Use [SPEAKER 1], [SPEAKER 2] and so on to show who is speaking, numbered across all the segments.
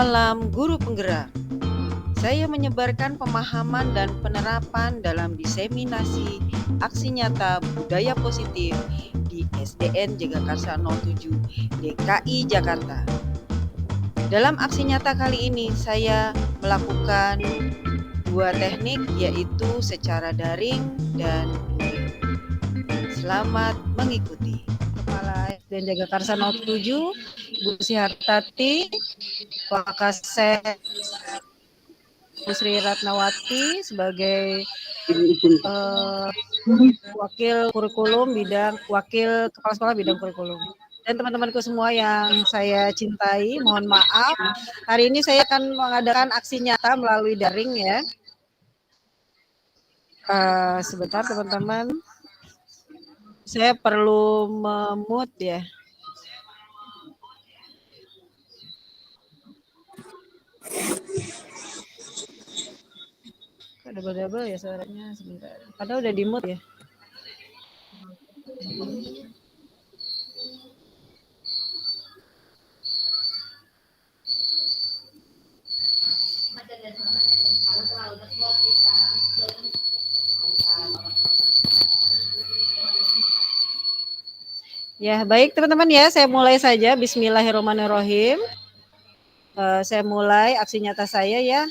[SPEAKER 1] Salam Guru Penggerak. Saya menyebarkan pemahaman dan penerapan dalam diseminasi aksi nyata budaya positif di SDN Jagakarsa 07 DKI Jakarta. Dalam aksi nyata kali ini saya melakukan dua teknik, yaitu secara daring dan luring. Selamat mengikuti. Kepala SDN Jagakarsa 07, Bu Sihartati, Wakasek Bu Sri Ratnawati sebagai wakil kepala sekolah bidang kurikulum. Dan teman-temanku semua yang saya cintai, mohon maaf. Hari ini saya akan mengadakan aksi nyata melalui daring ya. Sebentar teman-teman. Saya perlu memute ya. Double-double ya suaranya sebentar. Padahal udah di mute ya. Ya, baik teman-teman ya, saya mulai saja. Bismillahirrahmanirrahim. Saya mulai aksi nyata saya ya.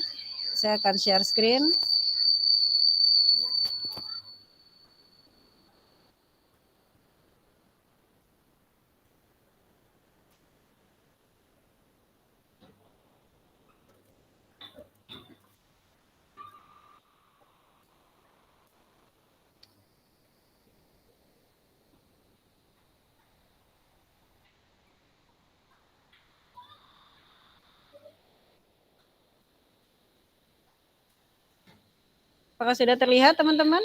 [SPEAKER 1] Saya akan share screen. Apakah sudah terlihat teman-teman?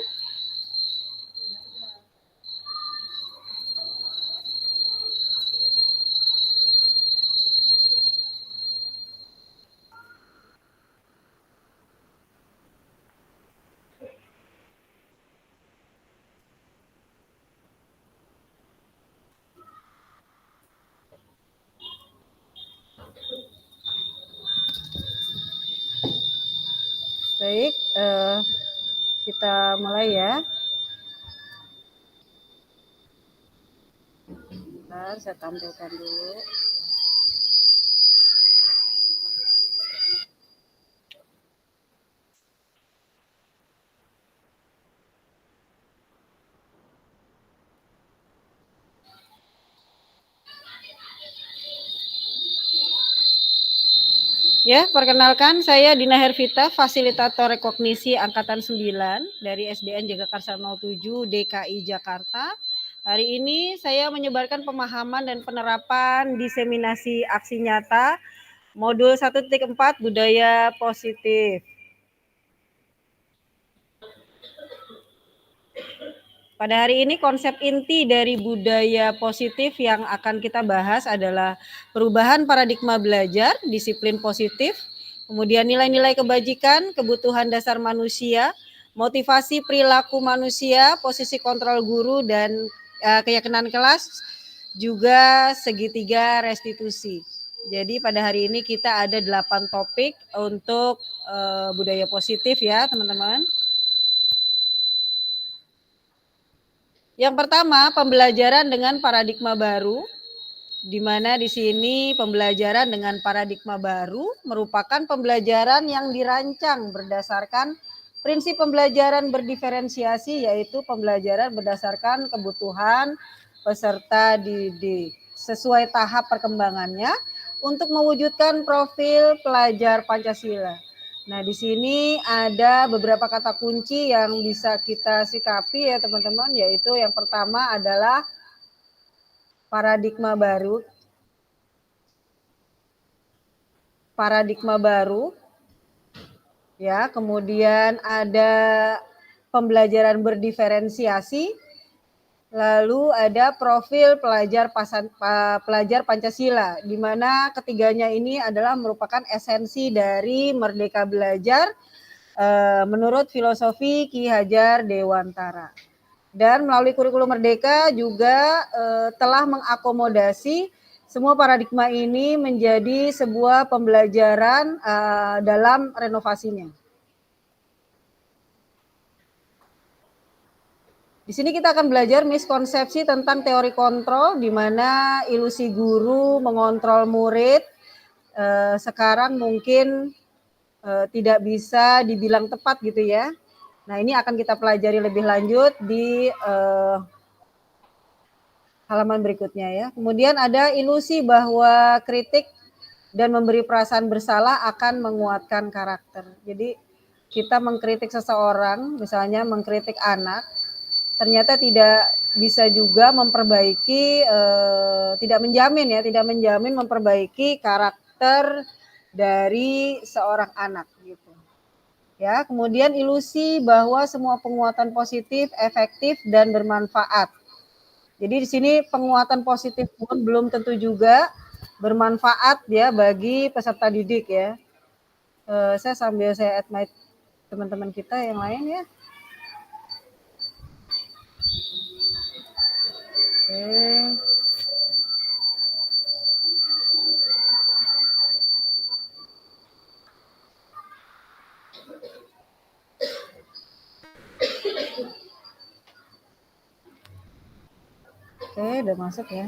[SPEAKER 1] Baik, kita mulai ya. Bentar, saya tampilkan dulu. Ya, perkenalkan saya Dina Hervita, Fasilitator Rekognisi Angkatan 9 dari SDN Jagakarsa 07 DKI Jakarta. Hari ini saya menyebarkan pemahaman dan penerapan diseminasi aksi nyata modul 1.4 budaya positif. Pada hari ini konsep inti dari budaya positif yang akan kita bahas adalah perubahan paradigma belajar, disiplin positif, kemudian nilai-nilai kebajikan, kebutuhan dasar manusia, motivasi perilaku manusia, posisi kontrol guru dan keyakinan kelas, juga segitiga restitusi. Jadi pada hari ini kita ada 8 topik untuk budaya positif ya teman-teman. Yang pertama, pembelajaran dengan paradigma baru, di mana di sini pembelajaran dengan paradigma baru merupakan pembelajaran yang dirancang berdasarkan prinsip pembelajaran berdiferensiasi, yaitu pembelajaran berdasarkan kebutuhan peserta didik sesuai tahap perkembangannya untuk mewujudkan profil pelajar Pancasila. Nah, di sini ada beberapa kata kunci yang bisa kita sikapi ya teman-teman, yaitu yang pertama adalah paradigma baru. Paradigma baru. Ya, kemudian ada pembelajaran berdiferensiasi. Lalu ada profil pelajar Pancasila, di mana ketiganya ini adalah merupakan esensi dari Merdeka Belajar menurut filosofi Ki Hajar Dewantara. Dan melalui kurikulum Merdeka juga telah mengakomodasi Semua paradigma ini menjadi sebuah pembelajaran dalam renovasinya. Di sini kita akan belajar miskonsepsi tentang teori kontrol, di mana ilusi guru mengontrol murid sekarang mungkin tidak bisa dibilang tepat gitu ya. Nah, ini akan kita pelajari lebih lanjut di halaman berikutnya ya. Kemudian ada ilusi bahwa kritik dan memberi perasaan bersalah akan menguatkan karakter. Jadi kita mengkritik seseorang, misalnya mengkritik anak, ternyata tidak bisa juga memperbaiki, tidak menjamin memperbaiki karakter dari seorang anak gitu. Ya, kemudian ilusi bahwa semua penguatan positif, efektif dan bermanfaat. Jadi di sini penguatan positif pun belum tentu juga bermanfaat ya bagi peserta didik ya. Saya sambil saya add my teman-teman kita yang lain ya. Oke. Oke, udah masuk ya.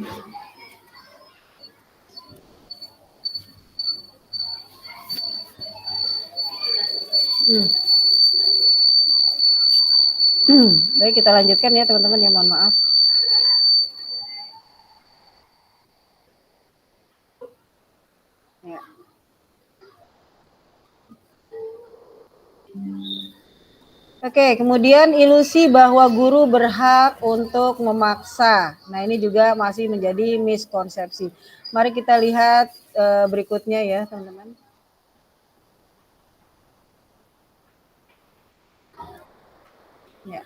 [SPEAKER 1] Baik, kita lanjutkan ya teman-teman ya, mohon maaf. Ya. Oke, kemudian ilusi bahwa guru berhak untuk memaksa. Nah, ini juga masih menjadi miskonsepsi. Mari kita lihat berikutnya ya, teman-teman. Ya.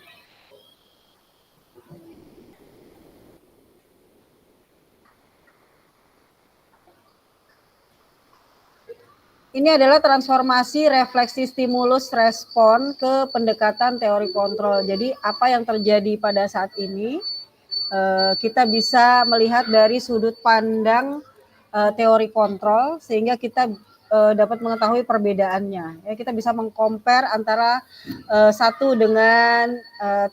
[SPEAKER 1] Ini adalah transformasi refleksi stimulus respon ke pendekatan teori kontrol. Jadi apa yang terjadi pada saat ini kita bisa melihat dari sudut pandang teori kontrol sehingga kita dapat mengetahui perbedaannya. Ya, kita bisa mengcompare antara satu dengan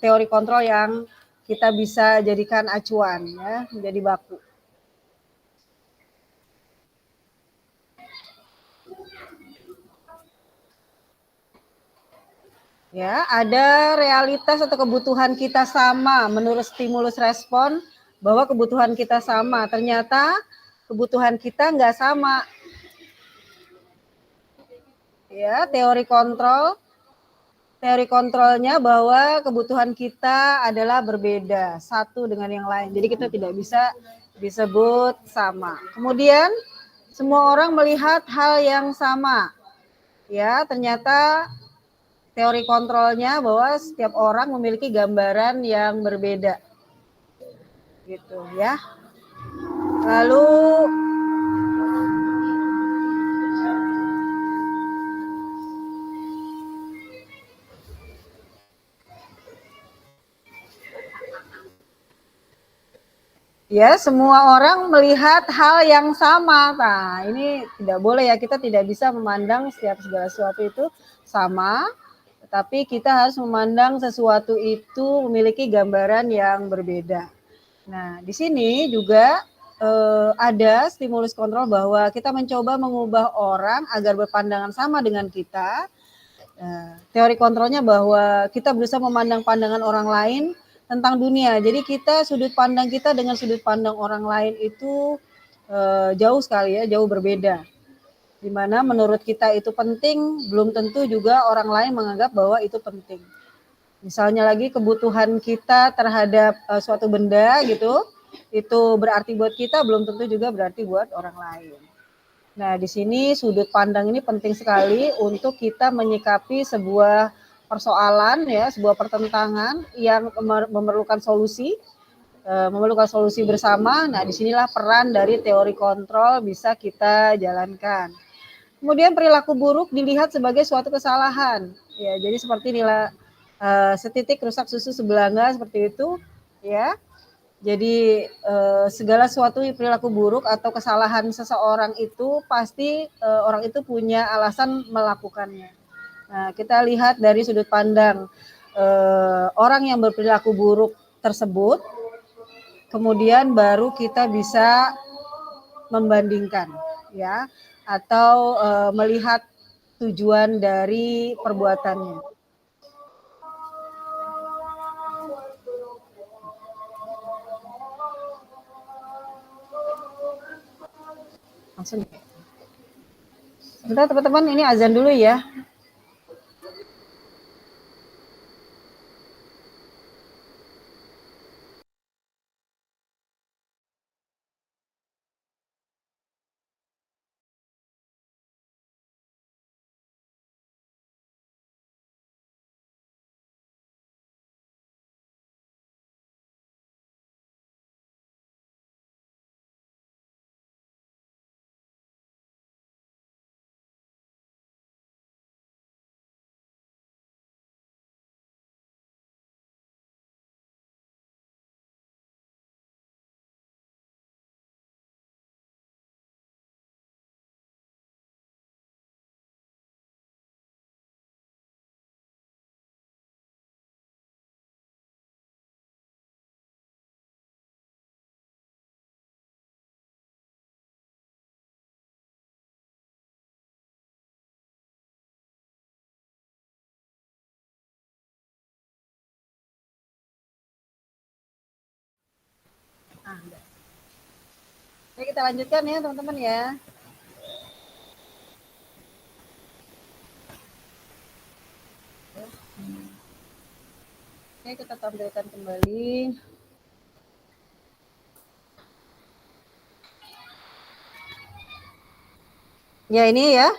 [SPEAKER 1] teori kontrol yang kita bisa jadikan acuan ya, menjadi baku. Ya, ada realitas atau kebutuhan kita sama menurut stimulus respon bahwa kebutuhan kita sama. Ternyata kebutuhan kita nggak sama. Ya, teori kontrolnya bahwa kebutuhan kita adalah berbeda satu dengan yang lain. Jadi kita tidak bisa disebut sama. Kemudian semua orang melihat hal yang sama. Ya, ternyata teori kontrolnya bahwa setiap orang memiliki gambaran yang berbeda. Gitu ya. Lalu ya, semua orang melihat hal yang sama. Nah, ini tidak boleh ya, kita tidak bisa memandang setiap segala sesuatu itu sama, tetapi kita harus memandang sesuatu itu memiliki gambaran yang berbeda. Nah, di sini juga ada stimulus kontrol bahwa kita mencoba mengubah orang agar berpandangan sama dengan kita. Teori kontrolnya bahwa kita berusaha memandang pandangan orang lain tentang dunia. Jadi kita sudut pandang kita dengan sudut pandang orang lain itu jauh sekali ya, jauh berbeda. Di mana menurut kita itu penting, belum tentu juga orang lain menganggap bahwa itu penting. Misalnya lagi kebutuhan kita terhadap suatu benda gitu, itu berarti buat kita, belum tentu juga berarti buat orang lain. Nah, di sini sudut pandang ini penting sekali untuk kita menyikapi sebuah persoalan ya, sebuah pertentangan yang memerlukan solusi bersama. Nah, disinilah peran dari teori kontrol bisa kita jalankan. Kemudian perilaku buruk dilihat sebagai suatu kesalahan. Ya, jadi seperti nilai setitik rusak susu sebelanga seperti itu, ya. Jadi segala sesuatu perilaku buruk atau kesalahan seseorang itu pasti orang itu punya alasan melakukannya. Nah, kita lihat dari sudut pandang orang yang berperilaku buruk tersebut, kemudian baru kita bisa membandingkan, ya, atau melihat tujuan dari perbuatannya. Langsung. Sebentar teman-teman, ini azan dulu ya. Oke, kita lanjutkan ya teman-teman ya. Oke, kita tampilkan kembali. Ya, ini ya.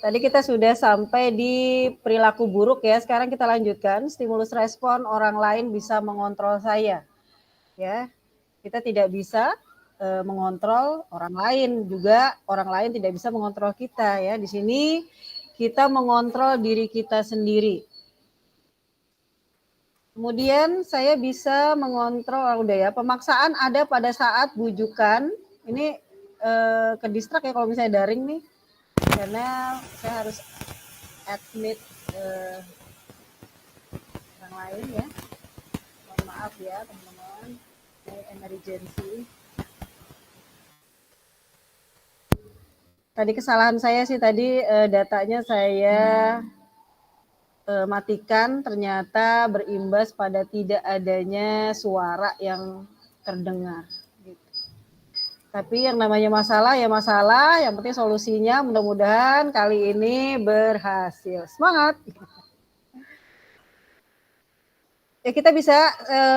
[SPEAKER 1] Tadi kita sudah sampai di perilaku buruk ya. Sekarang kita lanjutkan stimulus respon orang lain bisa mengontrol saya. Ya. Kita tidak bisa mengontrol orang lain, juga orang lain tidak bisa mengontrol kita ya. Di sini kita mengontrol diri kita sendiri. Kemudian saya bisa mengontrol, udah ya, pemaksaan ada pada saat bujukan. Ini ke distrak ya kalau misalnya daring nih, karena saya harus admit orang lain ya. Mohon maaf ya teman-teman, ini emergency. Tadi kesalahan saya sih tadi datanya saya matikan, ternyata berimbas pada tidak adanya suara yang terdengar. Gitu. Tapi yang namanya masalah ya masalah, yang penting solusinya mudah-mudahan kali ini berhasil. Semangat! Ya kita bisa,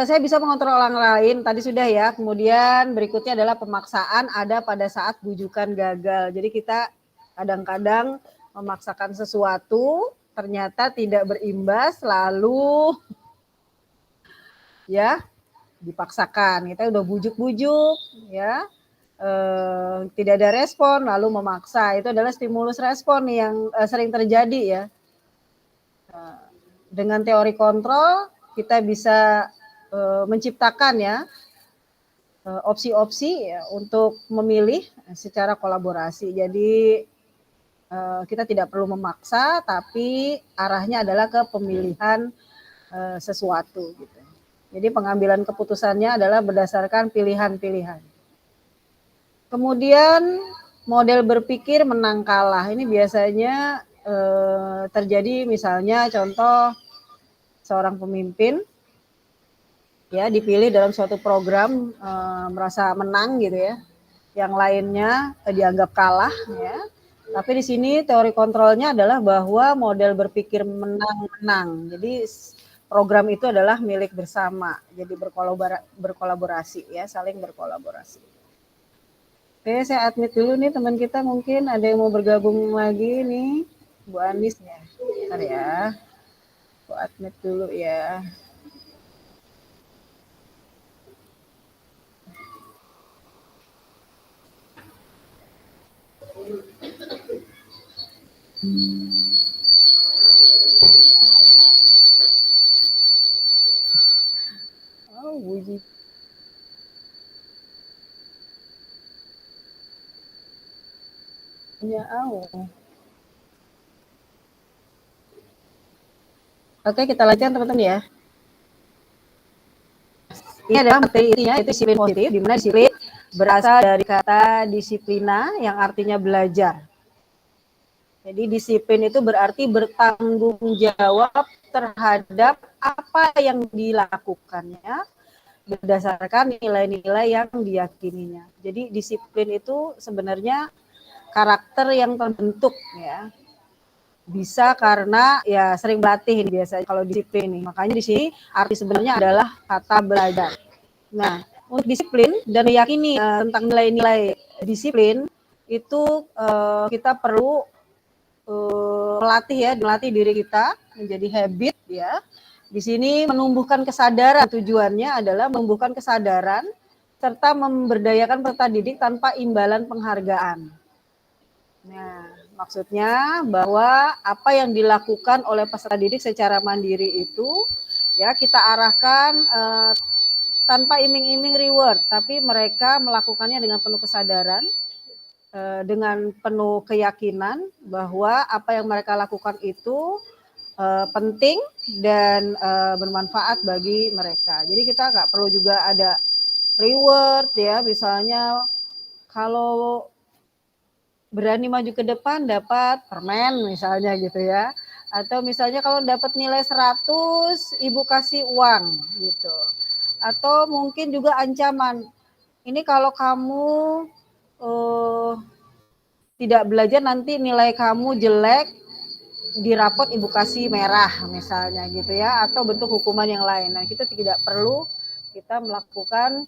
[SPEAKER 1] saya bisa mengontrol orang lain, tadi sudah ya. Kemudian berikutnya adalah pemaksaan ada pada saat bujukan gagal. Jadi kita kadang-kadang memaksakan sesuatu, ternyata tidak berimbas, lalu ya dipaksakan. Kita udah bujuk-bujuk, ya tidak ada respon, lalu memaksa. Itu adalah stimulus respon yang sering terjadi ya. Dengan teori kontrol kita bisa menciptakan ya opsi-opsi ya, untuk memilih secara kolaborasi. Jadi kita tidak perlu memaksa, tapi arahnya adalah ke pemilihan sesuatu. Gitu. Jadi pengambilan keputusannya adalah berdasarkan pilihan-pilihan. Kemudian model berpikir menang kalah. Ini biasanya terjadi misalnya contoh seorang pemimpin ya dipilih dalam suatu program merasa menang gitu ya, yang lainnya dianggap kalah ya. Tapi di sini teori kontrolnya adalah bahwa model berpikir menang-menang. Jadi program itu adalah milik bersama. Jadi berkolaborasi ya, saling berkolaborasi. Oke, saya admit dulu nih teman kita, mungkin ada yang mau bergabung lagi nih, Bu Anis ya. Bentar ya, aku admit dulu ya. Oh, Buji. Ya, oke, kita lanjutkan teman-teman ya. Ini adalah materi intinya, itu disiplin positif, di mana disiplin berasal dari kata disiplina yang artinya belajar. Jadi disiplin itu berarti bertanggung jawab terhadap apa yang dilakukannya berdasarkan nilai-nilai yang diyakininya. Jadi disiplin itu sebenarnya karakter yang terbentuk ya. Bisa karena ya sering berlatih biasanya kalau disiplin nih. Makanya di sini arti sebenarnya adalah kata belajar. Nah, untuk disiplin dan meyakini tentang nilai-nilai disiplin itu kita perlu melatih diri kita menjadi habit ya. Di sini menumbuhkan kesadaran, tujuannya adalah menumbuhkan kesadaran serta memberdayakan peserta didik tanpa imbalan penghargaan. Nah, maksudnya bahwa apa yang dilakukan oleh peserta didik secara mandiri itu ya kita arahkan tanpa iming-iming reward, tapi mereka melakukannya dengan penuh kesadaran, dengan penuh keyakinan bahwa apa yang mereka lakukan itu penting dan bermanfaat bagi mereka. Jadi kita nggak perlu juga ada reward ya, misalnya kalau berani maju ke depan dapat permen misalnya gitu ya. Atau misalnya kalau dapat nilai 100 ibu kasih uang gitu. Atau mungkin juga ancaman. Ini kalau kamu tidak belajar nanti nilai kamu jelek, di rapot ibu kasih merah misalnya gitu ya, atau bentuk hukuman yang lain. Nah, kita tidak perlu kita melakukan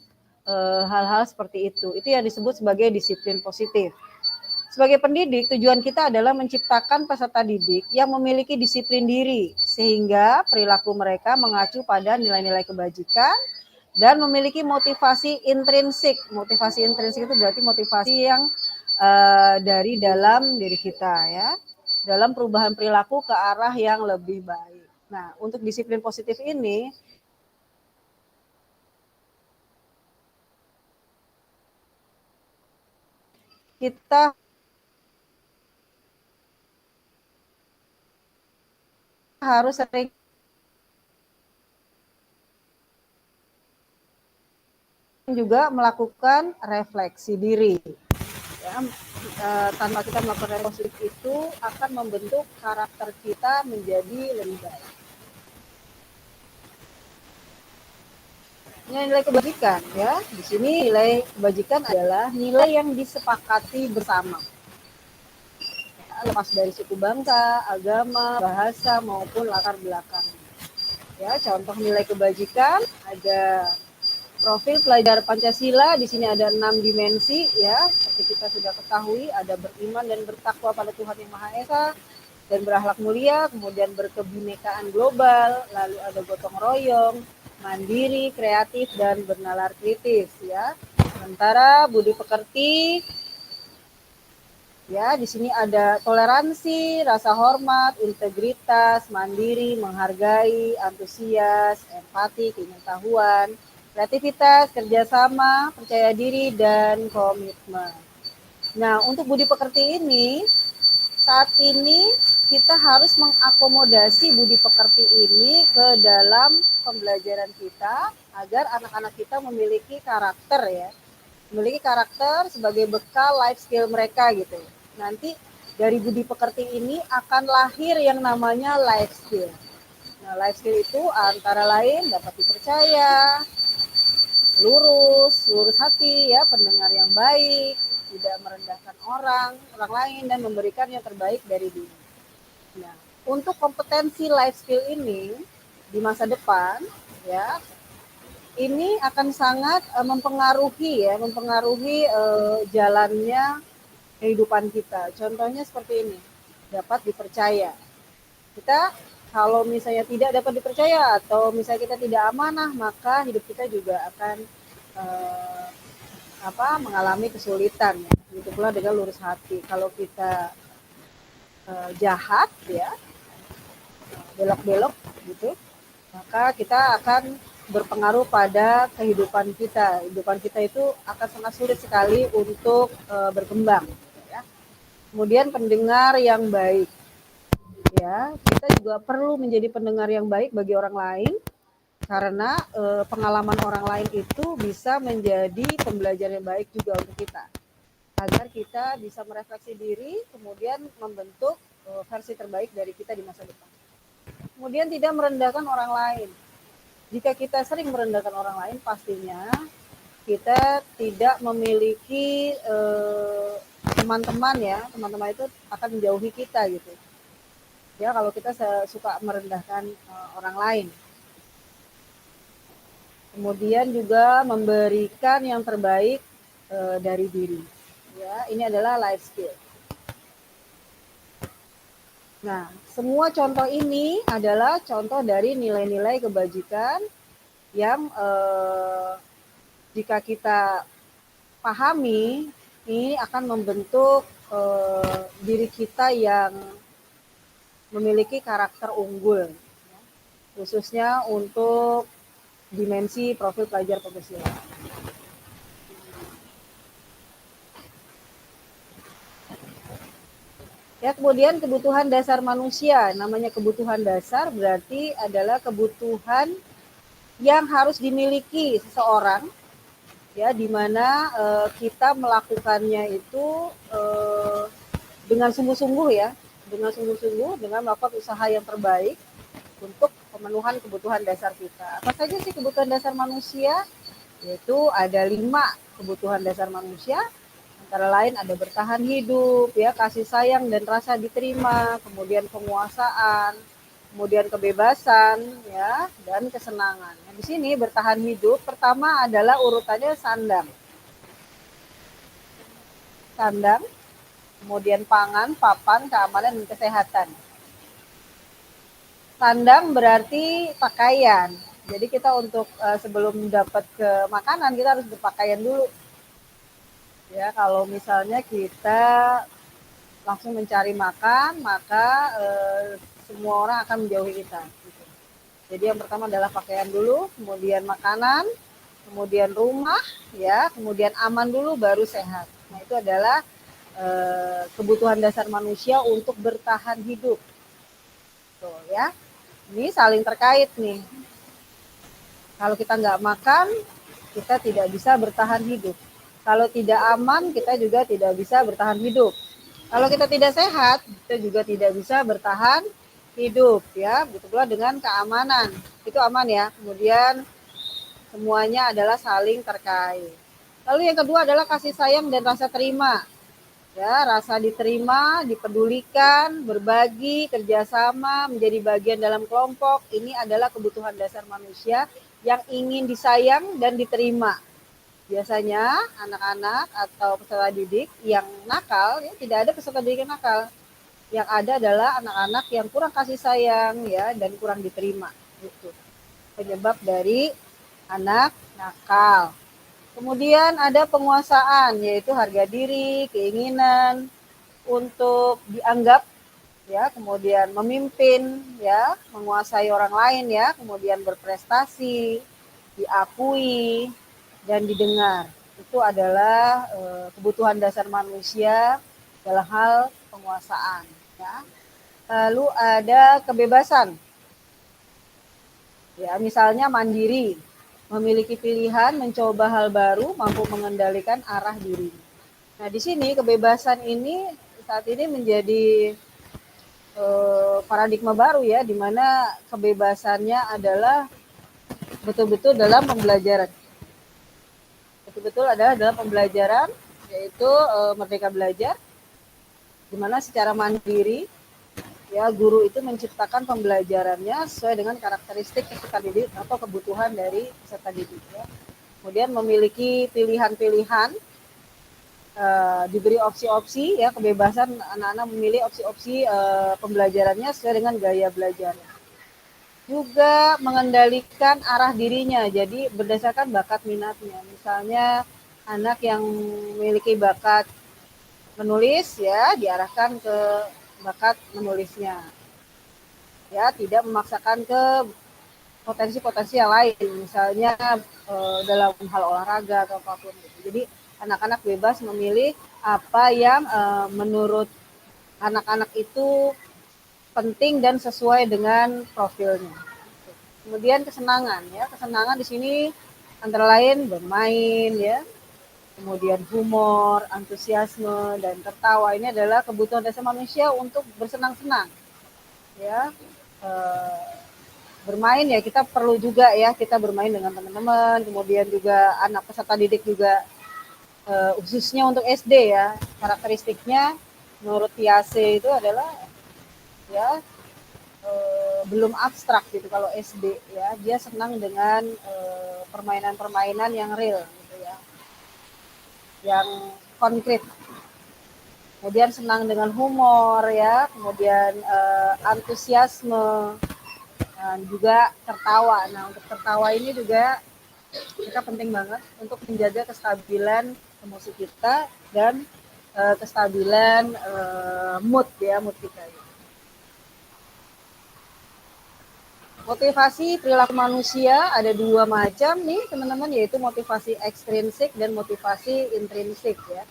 [SPEAKER 1] hal-hal seperti itu. Itu yang disebut sebagai disiplin positif. Sebagai pendidik, tujuan kita adalah menciptakan peserta didik yang memiliki disiplin diri, sehingga perilaku mereka mengacu pada nilai-nilai kebajikan dan memiliki motivasi intrinsik. Motivasi intrinsik itu berarti motivasi yang dari dalam diri kita ya, dalam perubahan perilaku ke arah yang lebih baik. Nah, untuk disiplin positif ini kita harus sering juga melakukan refleksi diri. Ya, tanpa kita melakukan refleksi itu akan membentuk karakter kita menjadi lebih baik. Nilai kebajikan ya, di sini nilai kebajikan adalah nilai yang disepakati bersama. Lepas dari suku bangsa, agama, bahasa maupun latar belakang. Ya, contoh nilai kebajikan ada profil pelajar Pancasila, di sini ada 6 dimensi ya, seperti kita sudah ketahui, ada beriman dan bertakwa pada Tuhan Yang Maha Esa dan berakhlak mulia, kemudian berkebinekaan global, lalu ada gotong royong, mandiri, kreatif dan bernalar kritis ya. Sementara budi pekerti ya, di sini ada toleransi, rasa hormat, integritas, mandiri, menghargai, antusias, empati, pengetahuan, kreativitas, kerjasama, percaya diri, dan komitmen. Nah, untuk budi pekerti ini, saat ini kita harus mengakomodasi budi pekerti ini ke dalam pembelajaran kita agar anak-anak kita memiliki karakter ya, memiliki karakter sebagai bekal life skill mereka gitu. Nanti dari budi pekerti ini akan lahir yang namanya life skill. Nah, life skill itu antara lain dapat dipercaya, lurus hati ya, pendengar yang baik, tidak merendahkan orang lain dan memberikan yang terbaik dari diri. Nah, untuk kompetensi life skill ini di masa depan ya, ini akan sangat mempengaruhi jalannya kehidupan kita. Contohnya seperti ini, dapat dipercaya. Kita kalau misalnya tidak dapat dipercaya atau misalnya kita tidak amanah, maka hidup kita juga akan mengalami kesulitan ya. Begitu pula dengan lurus hati. Kalau kita jahat ya, belok-belok gitu, maka kita akan berpengaruh pada kehidupan kita. Kehidupan kita itu akan sangat sulit sekali untuk berkembang. Ya. Kemudian pendengar yang baik. Ya, kita juga perlu menjadi pendengar yang baik bagi orang lain karena pengalaman orang lain itu bisa menjadi pembelajaran yang baik juga untuk kita. Agar kita bisa merefleksi diri, kemudian membentuk versi terbaik dari kita di masa depan. Kemudian tidak merendahkan orang lain. Jika kita sering merendahkan orang lain, pastinya kita tidak memiliki teman-teman ya, teman-teman itu akan menjauhi kita gitu. Ya, kalau kita suka merendahkan orang lain. Kemudian juga memberikan yang terbaik dari diri. Ya, ini adalah life skill. Nah, semua contoh ini adalah contoh dari nilai-nilai kebajikan yang jika kita pahami, ini akan membentuk diri kita yang memiliki karakter unggul, khususnya untuk dimensi profil pelajar Pancasila. Ya, kemudian kebutuhan dasar manusia. Namanya kebutuhan dasar berarti adalah kebutuhan yang harus dimiliki seseorang, ya, di mana kita melakukannya itu dengan sungguh-sungguh ya, dengan melakukan usaha yang terbaik untuk pemenuhan kebutuhan dasar kita. Apa saja sih kebutuhan dasar manusia? Yaitu ada 5 kebutuhan dasar manusia. Antara lain ada bertahan hidup, ya, kasih sayang dan rasa diterima, kemudian penguasaan, kemudian kebebasan, ya, dan kesenangan. Nah, di sini bertahan hidup pertama adalah urutannya sandang. Sandang, kemudian pangan, papan, keamanan, dan kesehatan. Sandang berarti pakaian. Jadi kita untuk sebelum dapat ke makanan kita harus berpakaian dulu. Ya, kalau misalnya kita langsung mencari makan, maka semua orang akan menjauhi kita. Gitu. Jadi yang pertama adalah pakaian dulu, kemudian makanan, kemudian rumah, ya, kemudian aman dulu, baru sehat. Nah, itu adalah kebutuhan dasar manusia untuk bertahan hidup. Tuh, ya. Ini saling terkait nih. Kalau kita nggak makan, kita tidak bisa bertahan hidup. Kalau tidak aman, kita juga tidak bisa bertahan hidup. Kalau kita tidak sehat, kita juga tidak bisa bertahan hidup, ya. Begitu pula dengan keamanan. Itu aman ya. Kemudian semuanya adalah saling terkait. Lalu yang kedua adalah kasih sayang dan rasa terima. Ya, rasa diterima, dipedulikan, berbagi, kerjasama, menjadi bagian dalam kelompok. Ini adalah kebutuhan dasar manusia yang ingin disayang dan diterima. Biasanya anak-anak atau peserta didik yang nakal, ya, tidak ada peserta didik yang nakal. Yang ada adalah anak-anak yang kurang kasih sayang, ya, dan kurang diterima. Itu penyebab dari anak nakal. Kemudian ada penguasaan, yaitu harga diri, keinginan untuk dianggap, ya, kemudian memimpin, ya, menguasai orang lain, ya, kemudian berprestasi, diakui, dan didengar. Itu adalah kebutuhan dasar manusia dalam hal penguasaan. Ya. Lalu ada kebebasan. Ya, misalnya mandiri, memiliki pilihan, mencoba hal baru, mampu mengendalikan arah diri. Nah, di sini kebebasan ini saat ini menjadi paradigma baru ya, di mana kebebasannya adalah betul-betul dalam pembelajaran. Betul-betul adalah dalam pembelajaran, yaitu Merdeka Belajar, di mana secara mandiri ya guru itu menciptakan pembelajarannya sesuai dengan karakteristik peserta didik atau kebutuhan dari peserta didik. Ya. Kemudian memiliki pilihan-pilihan, diberi opsi-opsi, ya, kebebasan anak-anak memilih opsi-opsi pembelajarannya sesuai dengan gaya belajarnya. Juga mengendalikan arah dirinya, jadi berdasarkan bakat minatnya. Misalnya anak yang memiliki bakat menulis, ya, diarahkan ke bakat menulisnya, ya, tidak memaksakan ke potensi-potensi yang lain, misalnya dalam hal olahraga atau apapun gitu. Jadi anak-anak bebas memilih apa yang menurut anak-anak itu penting dan sesuai dengan profilnya. Kemudian kesenangan ya, kesenangan di sini antara lain bermain ya, kemudian humor, antusiasme dan tertawa. Ini adalah kebutuhan dasar manusia untuk bersenang-senang ya. Bermain ya, kita perlu juga ya, kita bermain dengan teman-teman, kemudian juga anak peserta didik juga khususnya untuk SD ya, karakteristiknya menurut IAC itu adalah ya belum abstrak gitu kalau SD ya, dia senang dengan permainan-permainan yang real gitu ya, yang konkret. Kemudian senang dengan humor ya, kemudian antusiasme dan juga tertawa. Nah, untuk tertawa ini juga kita penting banget untuk menjaga kestabilan emosi kita dan kestabilan mood ya, mood kita. Motivasi perilaku manusia ada dua macam nih teman-teman, yaitu motivasi ekstrinsik dan motivasi intrinsik ya.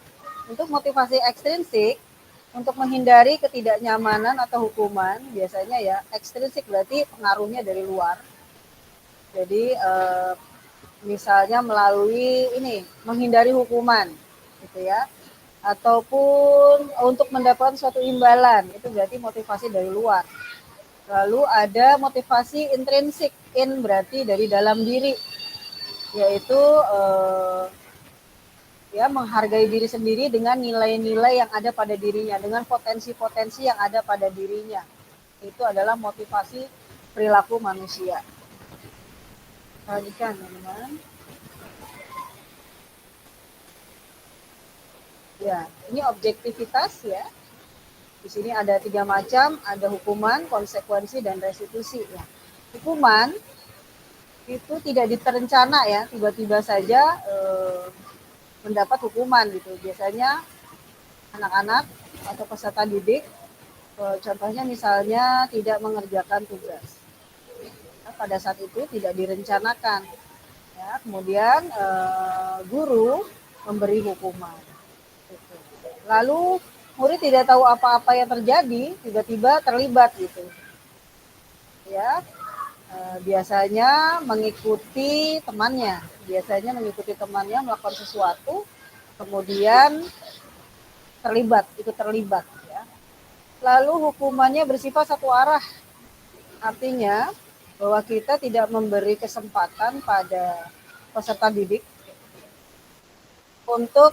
[SPEAKER 1] Untuk motivasi ekstrinsik, untuk menghindari ketidaknyamanan atau hukuman, biasanya ya ekstrinsik berarti pengaruhnya dari luar. Jadi misalnya melalui ini menghindari hukuman gitu ya, ataupun untuk mendapatkan suatu imbalan, itu berarti motivasi dari luar. Lalu ada motivasi intrinsik, in berarti dari dalam diri, yaitu ya menghargai diri sendiri dengan nilai-nilai yang ada pada dirinya, dengan potensi-potensi yang ada pada dirinya. Itu adalah motivasi perilaku manusia. Perhatikan teman-teman. Ya, ini objektivitas ya. Di sini ada 3 macam, ada hukuman, konsekuensi, dan restitusi. Ya. Hukuman itu tidak diterencana ya, tiba-tiba saja mendapat hukuman gitu. Biasanya anak-anak atau peserta didik, contohnya misalnya tidak mengerjakan tugas. Nah, pada saat itu tidak direncanakan. Ya, kemudian guru memberi hukuman. Gitu. Lalu murid tidak tahu apa-apa yang terjadi, tiba-tiba terlibat gitu. Ya, biasanya mengikuti temannya, melakukan sesuatu, kemudian ikut terlibat. Ya. Lalu hukumannya bersifat satu arah, artinya bahwa kita tidak memberi kesempatan pada peserta didik untuk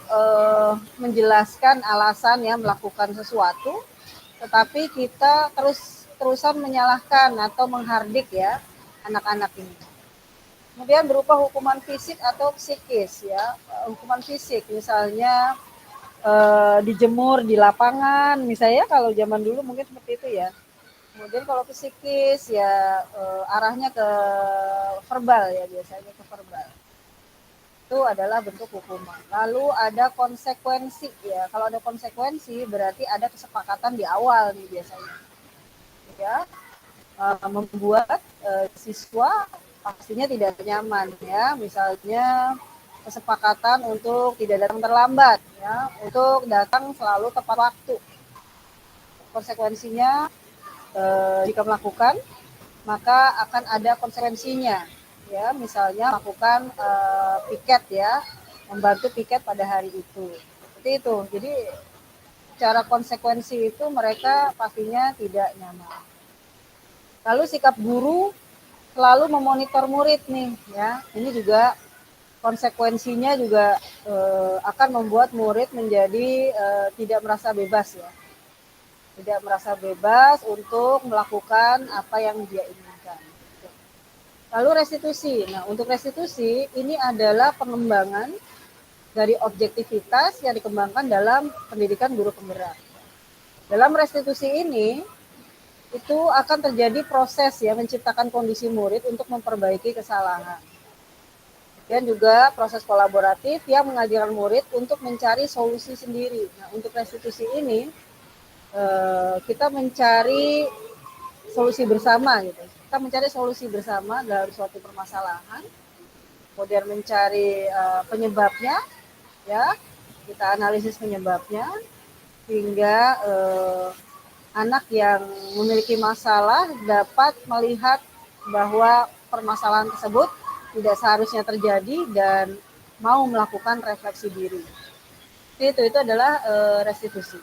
[SPEAKER 1] menjelaskan alasan ya melakukan sesuatu, tetapi kita terusan menyalahkan atau menghardik ya anak-anak ini. Kemudian berupa hukuman fisik atau psikis ya. Hukuman fisik misalnya dijemur di lapangan, misalnya kalau zaman dulu mungkin seperti itu ya. Kemudian kalau psikis ya arahnya ke verbal ya, biasanya ke verbal. Itu adalah bentuk hukuman. Lalu ada konsekuensi ya. Kalau ada konsekuensi berarti ada kesepakatan di awal nih biasanya. Ya, membuat siswa pastinya tidak nyaman ya. Misalnya kesepakatan untuk tidak datang terlambat ya, untuk datang selalu tepat waktu. Konsekuensinya jika melakukan maka akan ada konsekuensinya ya, misalnya melakukan piket ya, membantu piket pada hari itu. Seperti itu. Jadi cara konsekuensi itu mereka pastinya tidak nyaman. Lalu sikap guru selalu memonitor murid nih ya. Ini juga konsekuensinya juga akan membuat murid menjadi tidak merasa bebas ya. Tidak merasa bebas untuk melakukan apa yang dia inginkan. Lalu restitusi. Nah, untuk restitusi ini adalah pengembangan dari objektivitas yang dikembangkan dalam pendidikan guru penggerak. Dalam restitusi ini itu akan terjadi proses ya menciptakan kondisi murid untuk memperbaiki kesalahan. Dan juga proses kolaboratif yang mengajarkan murid untuk mencari solusi sendiri. Nah, untuk restitusi ini kita mencari solusi bersama gitu. Kita mencari solusi bersama dalam suatu permasalahan, kemudian mencari penyebabnya, ya, kita analisis penyebabnya, sehingga anak yang memiliki masalah dapat melihat bahwa permasalahan tersebut tidak seharusnya terjadi dan mau melakukan refleksi diri. Itu adalah restitusi.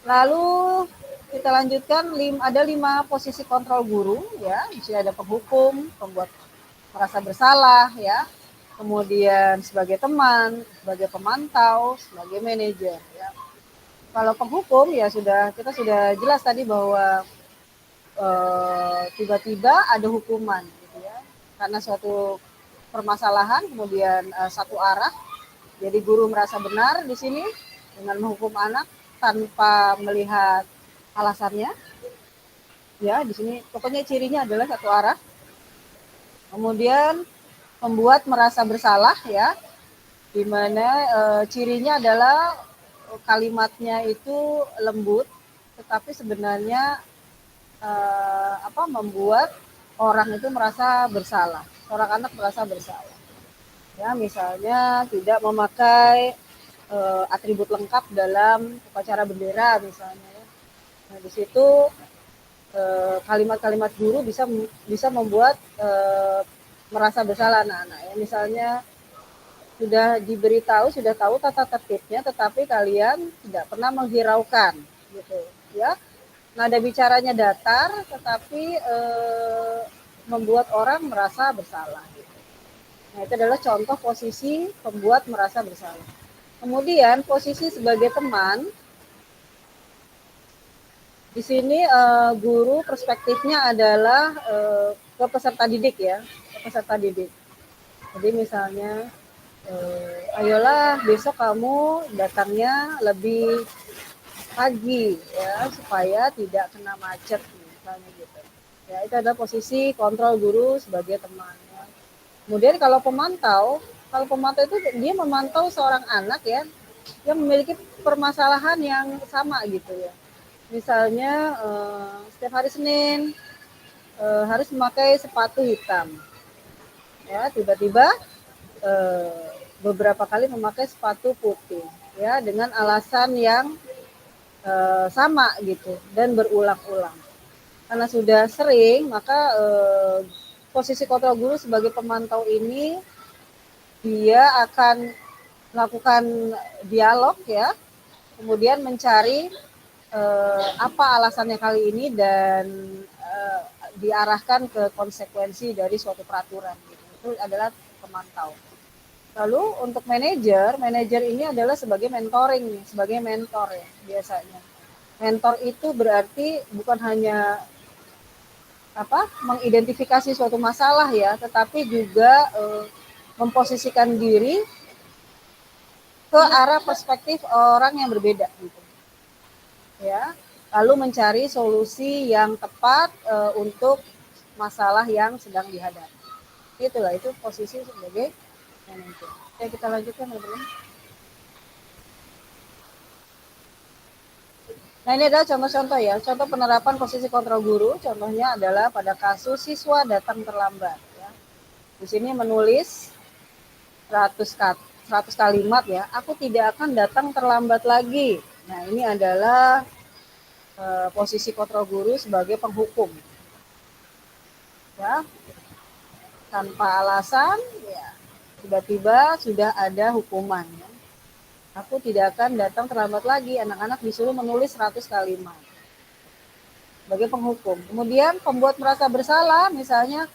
[SPEAKER 1] Lalu kita lanjutkan, ada 5 posisi kontrol guru ya. Di sini ada penghukum, pembuat merasa bersalah ya, kemudian sebagai teman, sebagai pemantau, sebagai manajer ya. Kalau penghukum ya kita sudah jelas tadi bahwa tiba-tiba ada hukuman gitu ya, karena suatu permasalahan kemudian satu arah. Jadi guru merasa benar di sini dengan menghukum anak tanpa melihat alasannya. Ya, di sini pokoknya cirinya adalah satu arah. Kemudian membuat merasa bersalah ya, di mana cirinya adalah kalimatnya itu lembut, tetapi sebenarnya membuat orang itu merasa bersalah, seorang anak merasa bersalah. Ya, misalnya tidak memakai atribut lengkap dalam upacara bendera misalnya. Ya. Nah, di situ kalimat-kalimat guru bisa membuat merasa bersalah anak-anak. Ya, misalnya sudah diberitahu, sudah tahu tata tertibnya, tetapi kalian tidak pernah menghiraukan, gitu, ya. Nada bicaranya datar, tetapi membuat orang merasa bersalah. Gitu. Nah, itu adalah contoh posisi pembuat merasa bersalah. Kemudian posisi sebagai teman, di sini guru perspektifnya adalah ke peserta didik ya, ke peserta didik. Jadi misalnya, ayolah besok kamu datangnya lebih pagi ya supaya tidak kena macet misalnya gitu. Ya, itu adalah posisi kontrol guru sebagai teman. Ya. Kemudian kalau pemantau itu dia memantau seorang anak ya yang memiliki permasalahan yang sama gitu ya. Misalnya setiap hari Senin harus memakai sepatu hitam. Ya, tiba-tiba beberapa kali memakai sepatu putih ya dengan alasan yang sama gitu dan berulang-ulang. Karena sudah sering, maka posisi kontrol guru sebagai pemantau ini dia akan melakukan dialog ya, kemudian mencari apa alasannya kali ini dan diarahkan ke konsekuensi dari suatu peraturan. Gitu. Itu adalah pemantau. Lalu untuk manajer ini adalah sebagai mentoring nih, sebagai mentor ya biasanya. Mentor itu berarti bukan hanya mengidentifikasi suatu masalah ya, tetapi juga memposisikan diri ke arah perspektif orang yang berbeda gitu. Ya. Lalu mencari solusi yang tepat untuk masalah yang sedang dihadapi. Itulah itu posisi sebagai manajer. Oke, kita lanjutkan teman-teman. Nah, ini adalah contoh-contoh ya, contoh penerapan posisi kontrol guru. Contohnya adalah pada kasus siswa datang terlambat. Ya. Di sini menulis 100 kalimat ya, aku tidak akan datang terlambat lagi. Nah, ini adalah posisi kontrol guru sebagai penghukum. Ya, tanpa alasan, ya, tiba-tiba sudah ada hukuman. Ya. Aku tidak akan datang terlambat lagi. Anak-anak disuruh menulis 100 kalimat sebagai penghukum. Kemudian pembuat merasa bersalah, misalnya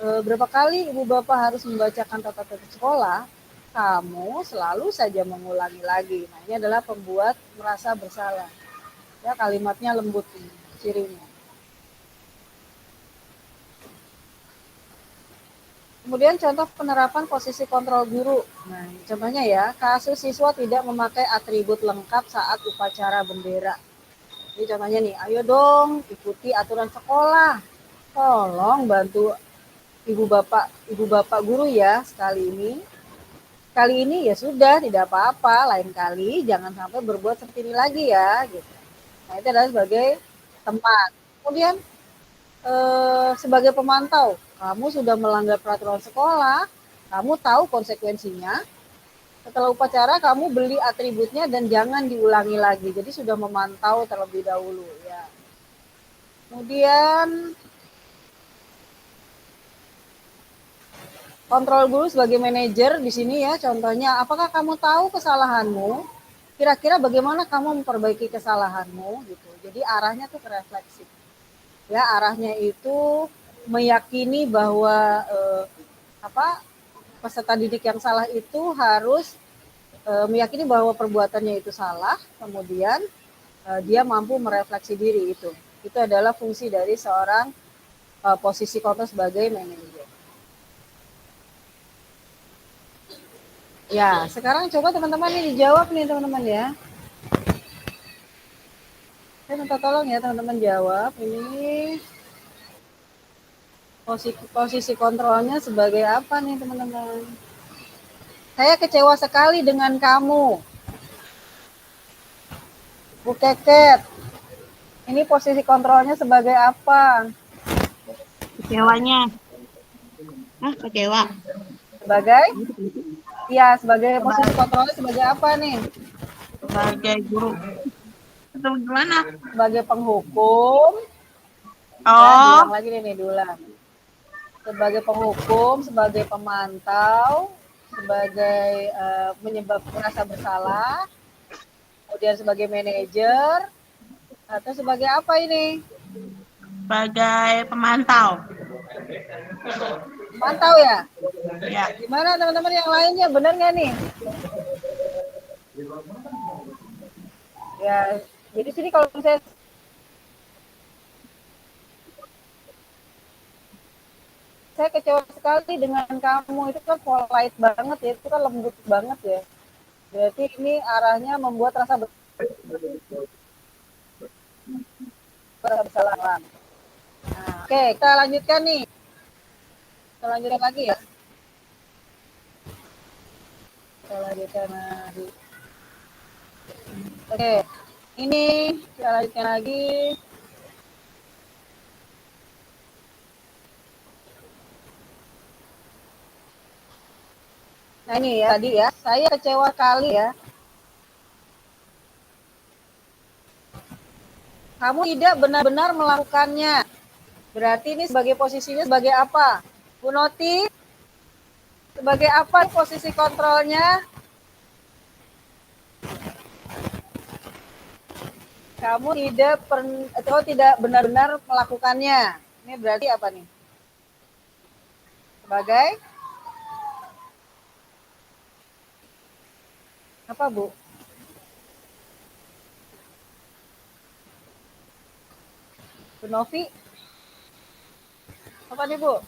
[SPEAKER 1] berapa kali ibu bapak harus membacakan tata tertib sekolah, kamu selalu saja mengulangi lagi. Nah, ini adalah pembuat merasa bersalah. Ya, kalimatnya lembut ini, cirinya. Kemudian contoh penerapan posisi kontrol guru. Nah, contohnya ya, kasus siswa tidak memakai atribut lengkap saat upacara bendera. Ini contohnya nih, ayo dong ikuti aturan sekolah. Tolong bantu ibu bapak guru ya sekali ini. Kali ini ya sudah tidak apa-apa, lain kali jangan sampai berbuat seperti ini lagi ya gitu. Nah, itu adalah sebagai teman. Kemudian sebagai pemantau, kamu sudah melanggar peraturan sekolah, kamu tahu konsekuensinya, Setelah upacara kamu beli atributnya dan jangan diulangi lagi. Jadi sudah memantau terlebih dahulu ya. Kemudian kontrol dulu sebagai manajer di sini ya. Contohnya, apakah kamu tahu kesalahanmu? Kira-kira bagaimana kamu memperbaiki kesalahanmu gitu. Jadi arahnya tuh ke refleksi. Ya, arahnya itu meyakini bahwa peserta didik yang salah itu harus meyakini bahwa perbuatannya itu salah, kemudian dia mampu merefleksi diri itu. Itu adalah fungsi dari seorang posisi kontrol sebagai manajer. Ya, sekarang coba teman-teman ini dijawab nih teman-teman ya. Saya minta tolong ya teman-teman jawab. Ini posisi kontrolnya sebagai apa nih teman-teman? Saya kecewa sekali dengan kamu. Bu Keket. Ini posisi kontrolnya sebagai apa?
[SPEAKER 2] Kecewanya. Kecewa.
[SPEAKER 1] Sebagai? Iya, sebagai posisi kontrolnya sebagai apa nih?
[SPEAKER 2] Sebagai guru. Atau gimana?
[SPEAKER 1] Sebagai penghukum.
[SPEAKER 2] Oh.
[SPEAKER 1] Ya, diulang lagi nih, diulang. Sebagai penghukum, sebagai pemantau, sebagai menyebabkan rasa bersalah, kemudian sebagai manajer, atau sebagai apa ini?
[SPEAKER 2] Sebagai pemantau.
[SPEAKER 1] Pemantau ya?
[SPEAKER 2] Ya.
[SPEAKER 1] Gimana teman-teman yang lainnya? Benar nggak nih? Ya, jadi sini kalau saya kecewa sekali dengan kamu, itu kan polite banget ya, itu kan lembut banget ya. Berarti ini arahnya membuat rasa bersalah. Nah, oke, kita lanjutkan nih. Kita lanjutkan lagi ya. Kita lanjutkan lagi. Oke, ini kita lanjutkan lagi. Nah ini ya tadi ya, saya kecewa kali ya. Kamu tidak benar-benar melakukannya. Berarti ini sebagai posisinya sebagai apa? Bu Noti, sebagai apa posisi kontrolnya? Kamu tidak benar-benar melakukannya. Ini berarti apa nih? Sebagai apa, Bu? Bu Novi? Apa nih, Bu?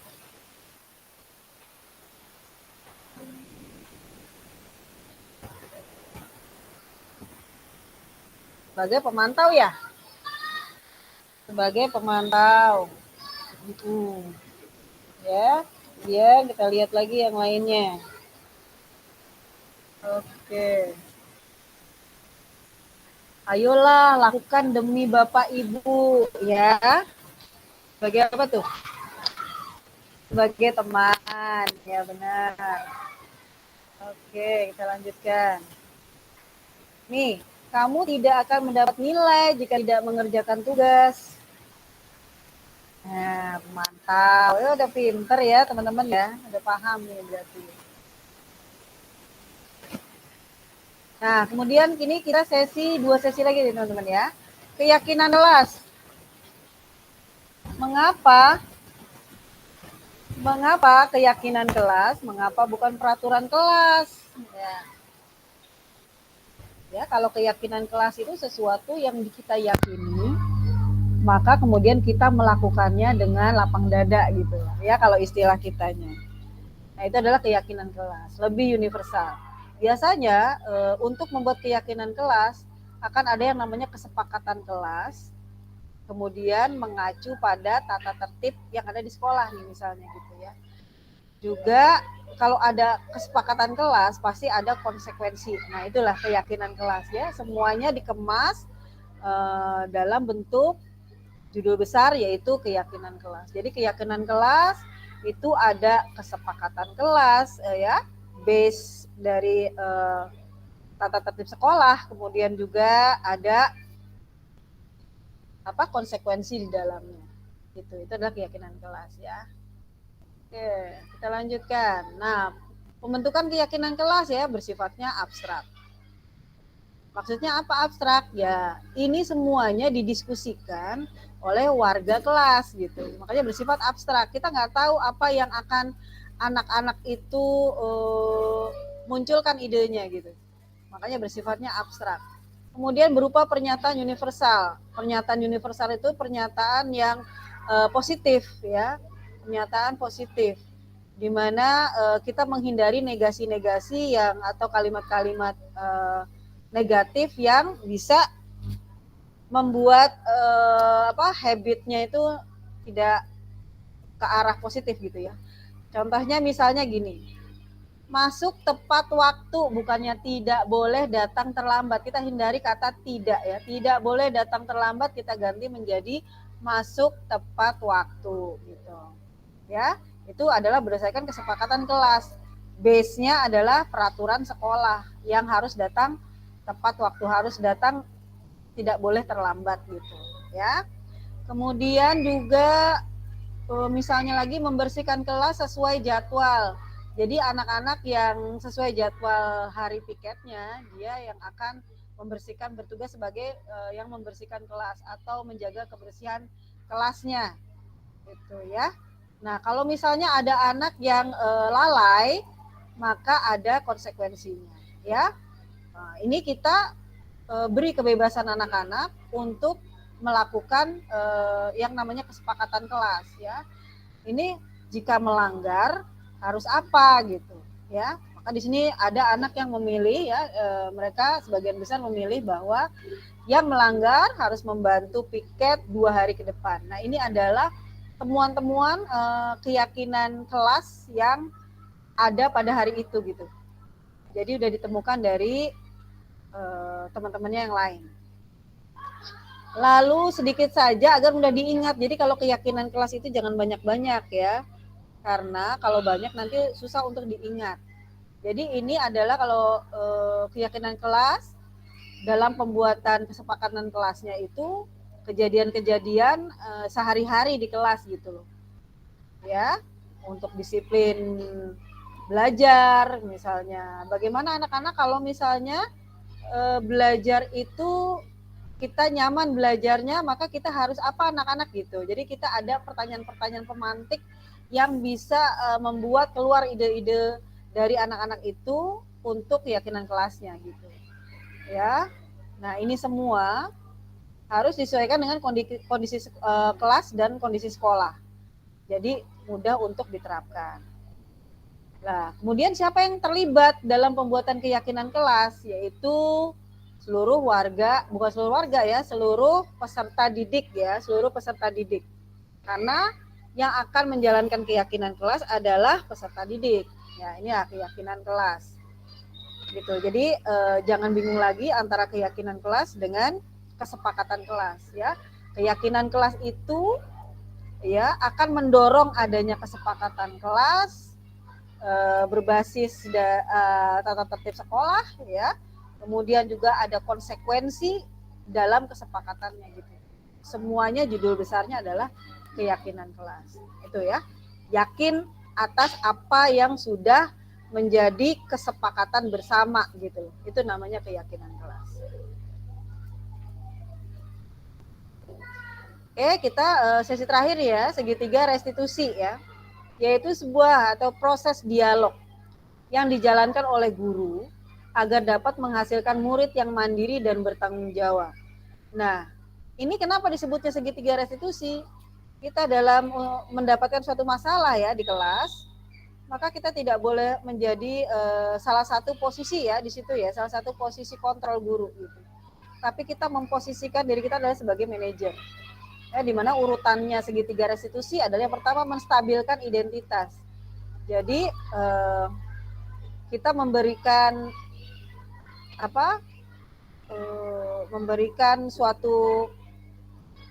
[SPEAKER 1] Sebagai pemantau ya? Sebagai pemantau. Ya, kita lihat lagi yang lainnya. Oke. Ayolah, lakukan demi Bapak Ibu, ya. Sebagai apa tuh? Sebagai teman, ya benar. Oke, kita lanjutkan. Nih, kamu tidak akan mendapat nilai jika tidak mengerjakan tugas. Nah, mantap. Ya, udah pinter ya teman-teman ya. Udah paham nih berarti. Nah, kemudian kini kita dua sesi lagi nih teman-teman ya. Keyakinan kelas. Mengapa keyakinan kelas? Mengapa bukan peraturan kelas? Ya, kalau keyakinan kelas itu sesuatu yang kita yakini, maka kemudian kita melakukannya dengan lapang dada gitu ya kalau istilah kitanya. Nah, itu adalah keyakinan kelas, lebih universal. Biasanya untuk membuat keyakinan kelas akan ada yang namanya kesepakatan kelas, kemudian mengacu pada tata tertib yang ada di sekolah nih misalnya gitu ya. Juga kalau ada kesepakatan kelas pasti ada konsekuensi. Nah, itulah keyakinan kelas ya, semuanya dikemas dalam bentuk judul besar yaitu keyakinan kelas. Jadi keyakinan kelas itu ada kesepakatan kelas ya. base dari tata tertib sekolah, kemudian juga ada konsekuensi di dalamnya. Gitu. Itu adalah keyakinan kelas ya. Oke, kita lanjutkan. Nah, pembentukan keyakinan kelas ya bersifatnya abstrak. Maksudnya apa abstrak? Ya, ini semuanya didiskusikan oleh warga kelas gitu. Makanya bersifat abstrak. Kita nggak tahu apa yang akan anak-anak itu munculkan idenya gitu. Makanya bersifatnya abstrak. Kemudian berupa pernyataan universal. Pernyataan universal itu pernyataan yang positif ya, pernyataan positif, di mana kita menghindari negasi-negasi yang atau kalimat-kalimat negatif yang bisa membuat habitnya itu tidak ke arah positif gitu ya. Contohnya misalnya gini, masuk tepat waktu, bukannya tidak boleh datang terlambat. Kita hindari kata tidak ya, tidak boleh datang terlambat, kita ganti menjadi masuk tepat waktu gitu ya. Itu adalah berdasarkan kesepakatan kelas. Base-nya adalah peraturan sekolah yang harus datang tepat waktu, harus datang, tidak boleh terlambat gitu ya. Kemudian juga misalnya lagi membersihkan kelas sesuai jadwal. Jadi anak-anak yang sesuai jadwal hari piketnya, dia yang akan membersihkan, bertugas sebagai yang membersihkan kelas atau menjaga kebersihan kelasnya gitu ya. Nah, kalau misalnya ada anak yang lalai, maka ada konsekuensinya ya. Nah, ini kita beri kebebasan anak-anak untuk melakukan yang namanya kesepakatan kelas ya. Ini jika melanggar harus apa gitu ya. Maka di sini ada anak yang memilih ya, mereka sebagian besar memilih bahwa yang melanggar harus membantu piket 2 hari ke depan. Nah, ini adalah temuan-temuan keyakinan kelas yang ada pada hari itu gitu. Jadi udah ditemukan dari teman-temannya yang lain. Lalu sedikit saja agar mudah diingat. Jadi kalau keyakinan kelas itu jangan banyak-banyak ya. Karena kalau banyak nanti susah untuk diingat. Jadi ini adalah kalau keyakinan kelas dalam pembuatan kesepakatan kelasnya itu kejadian-kejadian sehari-hari di kelas gitu loh. Ya, untuk disiplin belajar misalnya. Bagaimana anak-anak kalau misalnya belajar itu kita nyaman belajarnya, maka kita harus apa anak-anak gitu. Jadi kita ada pertanyaan-pertanyaan pemantik yang bisa membuat keluar ide-ide dari anak-anak itu untuk keyakinan kelasnya gitu. Ya. Nah, ini semua harus disesuaikan dengan kondisi kelas dan kondisi sekolah. Jadi mudah untuk diterapkan. Nah, kemudian siapa yang terlibat dalam pembuatan keyakinan kelas? Yaitu seluruh warga, bukan seluruh warga ya, seluruh peserta didik ya, seluruh peserta didik. Karena yang akan menjalankan keyakinan kelas adalah peserta didik. Ya, ini ya keyakinan kelas. Gitu. Jadi jangan bingung lagi antara keyakinan kelas dengan kesepakatan kelas ya. Keyakinan kelas itu ya akan mendorong adanya kesepakatan kelas berbasis tata tertib sekolah ya. Kemudian juga ada konsekuensi dalam kesepakatannya gitu. Semuanya judul besarnya adalah keyakinan kelas. Itu ya. Yakin atas apa yang sudah menjadi kesepakatan bersama gitu. Itu namanya keyakinan kelas. Oke, kita sesi terakhir ya, segitiga restitusi ya. Yaitu sebuah atau proses dialog yang dijalankan oleh guru agar dapat menghasilkan murid yang mandiri dan bertanggung jawab. Nah, ini kenapa disebutnya segitiga restitusi? Kita dalam mendapatkan suatu masalah ya di kelas, maka kita tidak boleh menjadi salah satu posisi ya di situ ya, salah satu posisi kontrol guru gitu. Tapi kita memposisikan diri kita adalah sebagai manajer. Ya, di mana urutannya segitiga restitusi adalah yang pertama menstabilkan identitas. Jadi kita memberikan memberikan suatu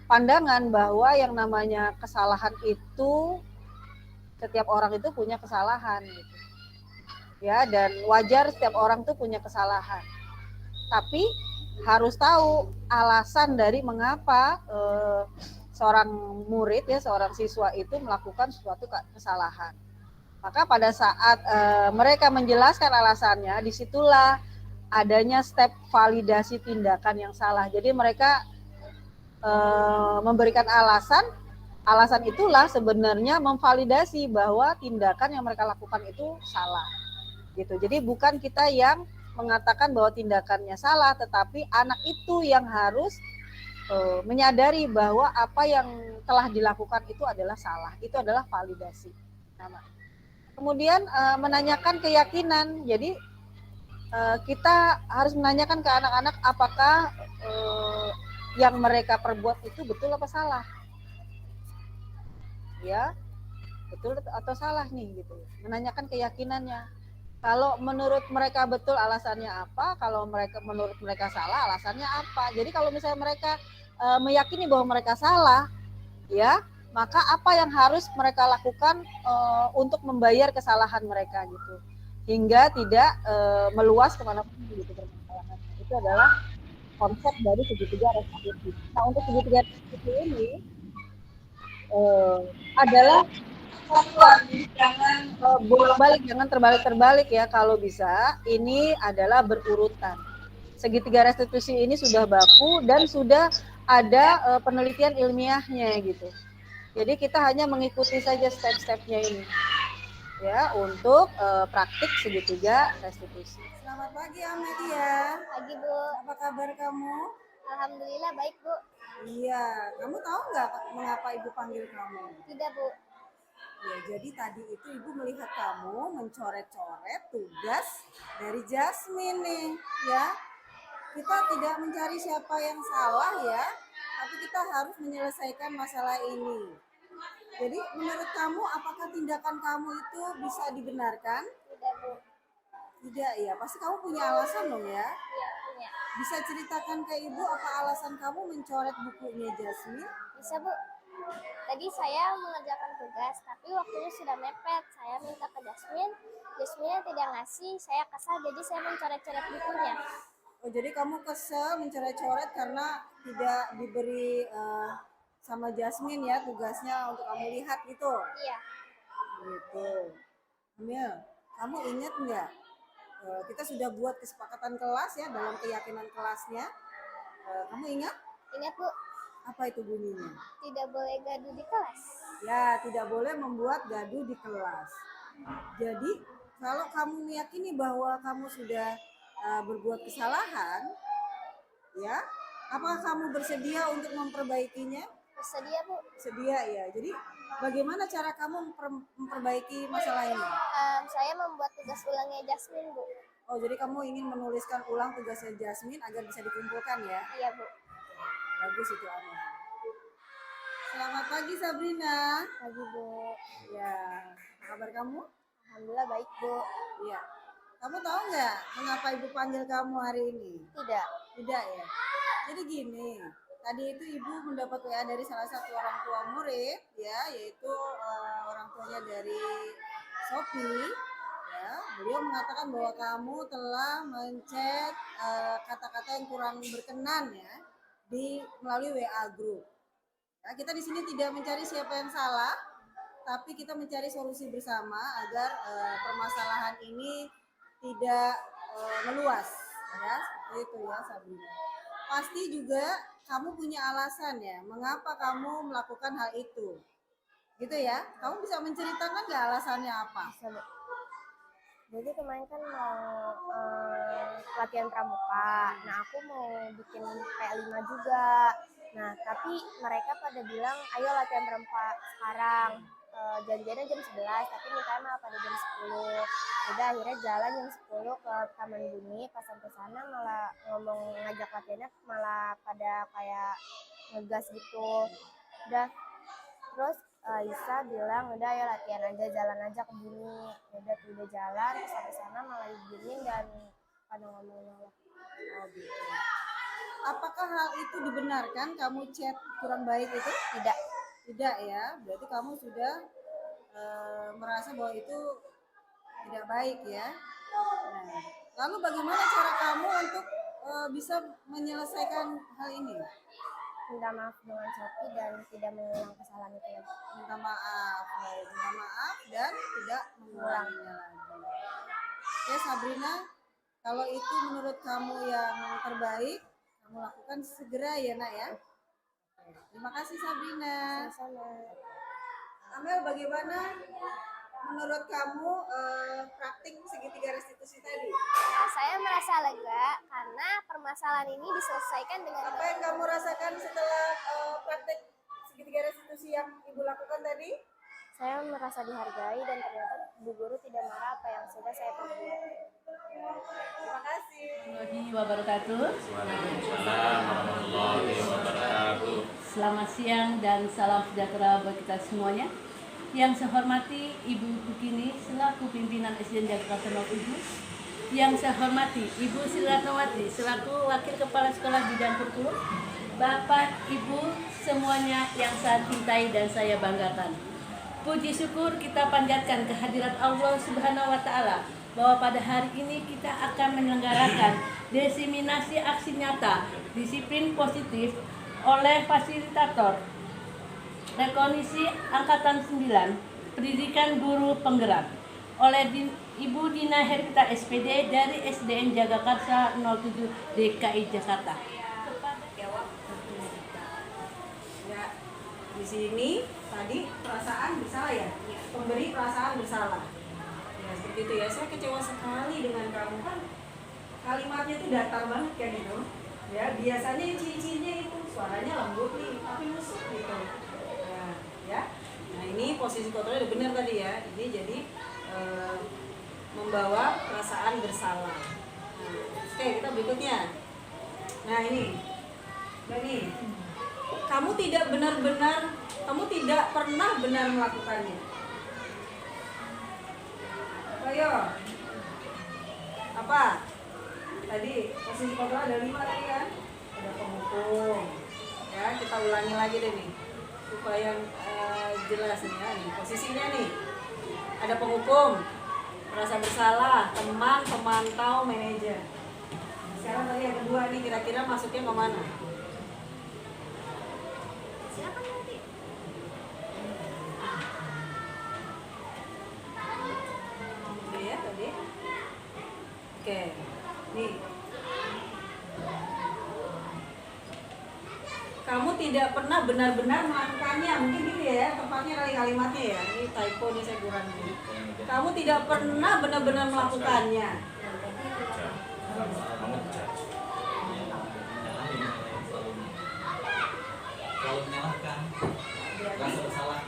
[SPEAKER 1] pandangan bahwa yang namanya kesalahan itu setiap orang itu punya kesalahan gitu. ya, dan wajar setiap orang tuh punya kesalahan. Tapi harus tahu alasan dari mengapa seorang murid ya, seorang siswa itu melakukan suatu kesalahan. Maka pada saat mereka menjelaskan alasannya, disitulah adanya step validasi tindakan yang salah. Jadi mereka memberikan alasan itulah sebenarnya memvalidasi bahwa tindakan yang mereka lakukan itu salah. Gitu. Jadi bukan kita yang mengatakan bahwa tindakannya salah, tetapi anak itu yang harus menyadari bahwa apa yang telah dilakukan itu adalah salah. Itu adalah validasi. Nah, kemudian menanyakan keyakinan. Jadi kita harus menanyakan ke anak-anak apakah yang mereka perbuat itu betul apa salah, ya, betul atau salah nih gitu. Menanyakan keyakinannya. Kalau menurut mereka betul alasannya apa, kalau menurut mereka salah alasannya apa. Jadi kalau misalnya mereka meyakini bahwa mereka salah, ya, maka apa yang harus mereka lakukan untuk membayar kesalahan mereka gitu, hingga tidak meluas kemana-mana gitu permasalahan. Itu adalah konsep dari segitiga restitusi. Nah, untuk segitiga restitusi ini adalah jangan bolak-balik, jangan terbalik-terbalik ya. Kalau bisa, ini adalah berurutan. Segitiga restitusi ini sudah baku dan sudah ada penelitian ilmiahnya gitu. Jadi kita hanya mengikuti saja step-stepnya ini ya untuk praktik segitiga restitusi. Selamat pagi Amelia.
[SPEAKER 3] Pagi Bu.
[SPEAKER 1] Apa kabar kamu?
[SPEAKER 3] Alhamdulillah baik Bu.
[SPEAKER 1] Iya, kamu tahu nggak mengapa ibu panggil kamu?
[SPEAKER 3] Tidak Bu.
[SPEAKER 1] Ya, jadi tadi itu ibu melihat kamu mencoret-coret tugas dari Jasmine nih, ya. Kita tidak mencari siapa yang salah ya, tapi kita harus menyelesaikan masalah ini. Jadi menurut kamu apakah tindakan kamu itu bisa dibenarkan?
[SPEAKER 3] Tidak Bu.
[SPEAKER 1] Tidak ya, pasti kamu punya alasan dong ya.
[SPEAKER 3] Iya punya.
[SPEAKER 1] Bisa ceritakan ke ibu apa alasan kamu mencoret bukunya Jasmine?
[SPEAKER 3] Bisa Bu. Tadi saya mengerjakan tugas, tapi waktunya sudah mepet. Saya minta ke Jasmine, Jasmine tidak ngasih. Saya kesal, jadi saya mencoret-coret bukunya.
[SPEAKER 1] Oh, jadi kamu kesel mencoret-coret karena tidak diberi sama Jasmine ya tugasnya untuk kamu lihat gitu.
[SPEAKER 3] Iya.
[SPEAKER 1] Gitu. Amil, kamu ingat nggak? Kita sudah buat kesepakatan kelas ya dalam keyakinan kelasnya. Kamu ingat?
[SPEAKER 3] Ingat Bu.
[SPEAKER 1] Apa itu bunyinya?
[SPEAKER 3] Tidak boleh gaduh di kelas.
[SPEAKER 1] Ya, tidak boleh membuat gaduh di kelas. Jadi, kalau kamu meyakini bahwa kamu sudah berbuat kesalahan, ya, apakah kamu bersedia untuk memperbaikinya?
[SPEAKER 3] Bersedia Bu.
[SPEAKER 1] Sedia ya. Jadi, bagaimana cara kamu memperbaiki masalah ini?
[SPEAKER 3] Saya membuat tugas ulangnya Jasmine Bu.
[SPEAKER 1] Oh, jadi kamu ingin menuliskan ulang tugasnya Jasmine agar bisa dikumpulkan ya?
[SPEAKER 3] Iya Bu.
[SPEAKER 1] Bagus itu Amel. Selamat pagi Sabrina.
[SPEAKER 3] Pagi Bu.
[SPEAKER 1] Ya, apa kabar kamu?
[SPEAKER 3] Alhamdulillah baik Bu.
[SPEAKER 1] Iya. Kamu tahu nggak mengapa ibu panggil kamu hari ini?
[SPEAKER 3] Tidak.
[SPEAKER 1] Tidak ya. Jadi gini, tadi itu ibu mendapat WA dari salah satu orang tua murid, ya, yaitu orang tuanya dari Sophie. Ya, beliau mengatakan bahwa kamu telah mencet kata-kata yang kurang berkenan ya melalui WA group. Ya, kita di sini tidak mencari siapa yang salah, tapi kita mencari solusi bersama agar permasalahan ini tidak meluas, ya, seperti itu ya Sabrina. Pasti juga kamu punya alasan ya, mengapa kamu melakukan hal itu, gitu ya? Kamu bisa menceritakan nggak alasannya apa?
[SPEAKER 3] Jadi kemarin kan mau latihan pramuka. Nah aku mau bikin P5 juga. Nah tapi mereka pada bilang ayo latihan pramuka sekarang. Janjiannya jam 11 tapi mintanya malah pada jam 10. Udah akhirnya jalan jam 10 ke Taman Bumi. Pas sampai sana malah ngajak latihannya malah pada kayak ngegas gitu. Udah terus Isa bilang udah ya latihan aja, jalan aja ke Bumi. Udah jalan sampai sana malah izinin dan pada ngomong-ngomong.
[SPEAKER 1] Oh gitu. Apakah hal itu dibenarkan kamu chat kurang baik itu?
[SPEAKER 3] Tidak.
[SPEAKER 1] Tidak ya, berarti kamu sudah merasa bahwa itu Tidak baik ya. Nah, lalu bagaimana cara kamu untuk bisa menyelesaikan hal ini?
[SPEAKER 3] Minta maaf dengan Sophie dan tidak mengulang kesalahan itu lagi.
[SPEAKER 1] Minta maaf, minta maaf dan tidak mengulanginya lagi. Oke Sabrina, kalau itu menurut kamu yang terbaik, kamu lakukan segera ya nak ya. Terima kasih Sabrina.
[SPEAKER 3] Sama-sama.
[SPEAKER 1] Amel, bagaimana menurut kamu praktik segitiga restitusi tadi?
[SPEAKER 3] Nah, saya merasa lega karena permasalahan ini diselesaikan dengan
[SPEAKER 1] Apa yang kamu rasakan setelah praktik segitiga restitusi yang Ibu lakukan tadi?
[SPEAKER 3] saya merasa dihargai dan ternyata Bu Guru tidak marah apa yang sudah saya perbuat.
[SPEAKER 1] Terima kasih.
[SPEAKER 4] Warahmatullahi wabarakatuh.
[SPEAKER 5] Waalaikumsalam warahmatullahi wabarakatuh.
[SPEAKER 4] Selamat siang dan salam sejahtera bagi kita semuanya. Yang saya hormati Ibu Pukini selaku pimpinan SDN Jakarta 07. Yang saya hormati Ibu Sri Ratnawati selaku wakil kepala sekolah bidang kurikulum. Bapak, Ibu semuanya yang saya cintai dan saya banggakan. Puji syukur kita panjatkan kehadirat Allah Subhanahu wa taala bahwa pada hari ini kita akan menyelenggarakan diseminasi aksi nyata disiplin positif oleh fasilitator Rekonisi Angkatan 9 Pendidikan Guru Penggerak oleh Ibu Dina Hervita SPD dari SDN Jagakarsa 07 DKI Jakarta.
[SPEAKER 1] Ya, di sini tadi perasaan bersalah ya, pemberi perasaan bersalah. Ya seperti itu ya. Saya kecewa sekali dengan kamu, kan kalimatnya itu datar banget kan itu. Ya biasanya ciri-cirinya itu suaranya lembut nih, tapi musik gitu. Nah, ya. Nah ini posisi kontrolnya udah benar tadi ya. Ini jadi membawa perasaan bersalah. Nah, oke kita berikutnya. Nah ini, kamu tidak pernah benar melakukannya. Ayo, apa? Tadi posisi kontrol ada 5 tadi kan? Ada penghukum. Ya kita ulangi lagi deh nih supaya jelas nih ya. Nih posisinya nih ada penghukum, merasa bersalah, teman, pemantau, manajer. Sekarang tadi yang kedua nih kira-kira masuknya ke mana?
[SPEAKER 3] Silakan nanti.
[SPEAKER 1] Oke ya tadi. Oke, nih. Kamu tidak pernah benar-benar melakukannya, mungkin gitu ya, tepatnya kali kalimatnya ya. Ini typo nih saya kurangi. Kamu tidak pernah benar-benar melakukannya.
[SPEAKER 5] Kamu kalau menyalahkan rasa bersalah.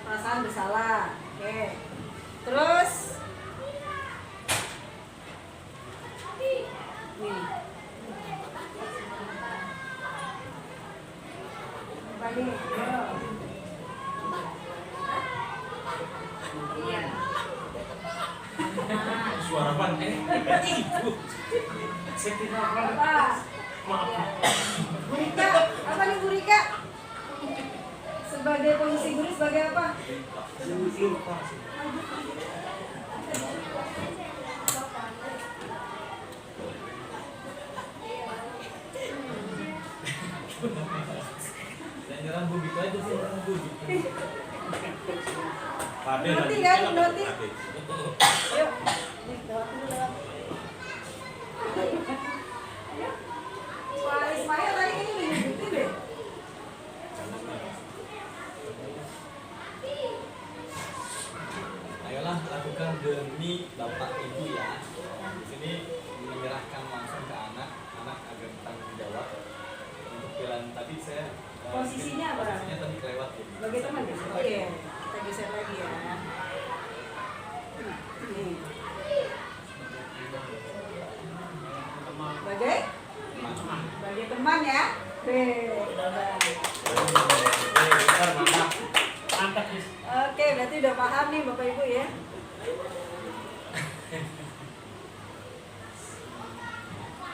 [SPEAKER 1] Perasaan bersalah. Oke. Terus nih. Apa nih? Iya.
[SPEAKER 5] Suara apa? Ibu.
[SPEAKER 1] Apa? Bu Rika, apa nih Bu Rika? Sebagai posisi guru sebagai apa?
[SPEAKER 5] Dan nyerang bu gitu aja sih orang bu gitu. Pade
[SPEAKER 1] Ngerti kan? Ngerti?
[SPEAKER 5] Pade.
[SPEAKER 1] Yuk. Nih, lewat dulu lewat. Suara Ismail tadi ini nunjukin deh.
[SPEAKER 5] Ayolah lakukan demi bapak ibu ya. Di sini menyerahkan langsung ke anak agar bertanggung jawab untuk pilihan tadi saya.
[SPEAKER 1] Posisinya apa?
[SPEAKER 5] Posisinya tadi kelewat ya.
[SPEAKER 1] Bagi teman ya? Oke, kita geser lagi ya. Nih. Sebagai teman ya. Oke, berarti udah paham nih Bapak Ibu ya.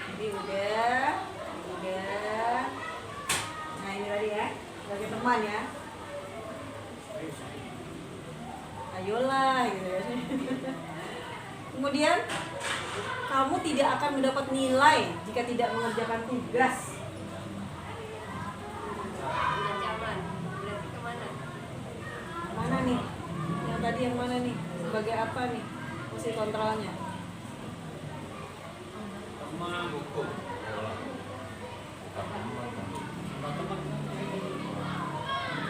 [SPEAKER 1] Jadi udah. Nah ini tadi ya, sebagai teman ya. ayolah gitu ya. Kemudian kamu tidak akan mendapat nilai jika tidak mengerjakan tugas.
[SPEAKER 3] Ancaman. Berarti kemana?
[SPEAKER 1] Mana nih? Yang tadi yang mana nih? Sebagai apa nih? Fungsi kontrolnya.
[SPEAKER 5] Menghukum.